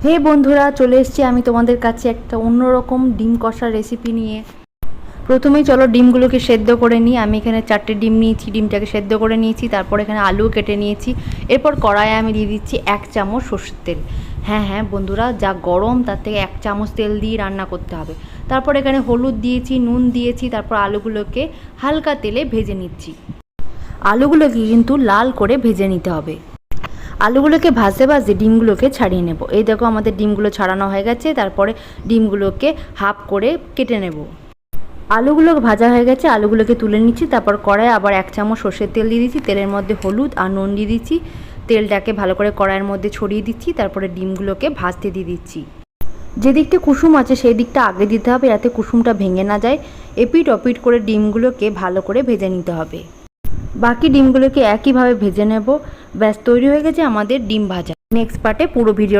হে বন্ধুরা, চলে এসেছি আমি তোমাদের কাছে একটা অন্যরকম ডিম কষার রেসিপি নিয়ে। প্রথমেই চলো ডিমগুলোকে সেদ্ধ করে নিই। আমি এখানে 4টে ডিম নিয়েছি, ডিমটাকে সেদ্ধ করে নিয়েছি। তারপর এখানে আলু কেটে নিয়েছি। এরপর কড়াইয়ে আমি দিয়ে দিচ্ছি 1 চামচ সর্ষের তেল। হ্যাঁ হ্যাঁ বন্ধুরা, যা গরম তার থেকে 1 চামচ তেল দিয়ে রান্না করতে হবে। তারপর এখানে হলুদ দিয়েছি, নুন দিয়েছি। তারপর আলুগুলোকে হালকা তেলে ভেজে নিচ্ছি। আলুগুলোকে কিন্তু লাল করে ভেজে নিতে হবে। আলুগুলোকে ভাজতে ভাজতে ডিমগুলোকে ছাড়িয়ে নেব। এই দেখো আমাদের ডিমগুলো ছাড়ানো হয়ে গেছে। তারপরে ডিমগুলোকে হাফ করে কেটে নেব। আলুগুলো ভাজা হয়ে গেছে, আলুগুলোকে তুলে নিচ্ছি। তারপর কড়াইয়ে আবার 1 চামচ সর্ষের তেল দিয়ে দিচ্ছি। তেলের মধ্যে হলুদ আর নুন দিয়ে দিচ্ছি। তেলটাকে ভালো করে কড়াইয়ের মধ্যে ছড়িয়ে দিচ্ছি। তারপরে ডিমগুলোকে ভাজতে দিয়ে দিচ্ছি। যে দিকটা কুসুম আছে সেই দিকটা আগে দিতে হবে, যাতে কুসুমটা ভেঙে না যায়। এপিট ওপিট করে ডিমগুলোকে ভালো করে ভেজে নিতে হবে। বাকি ডিমগুলোকে একইভাবে ভেজে নেব। ব্যাস, তৈরি হয়ে গেছে আমাদের ডিম ভাজা। নেক্সট পার্টে পুরো ভিডিওটা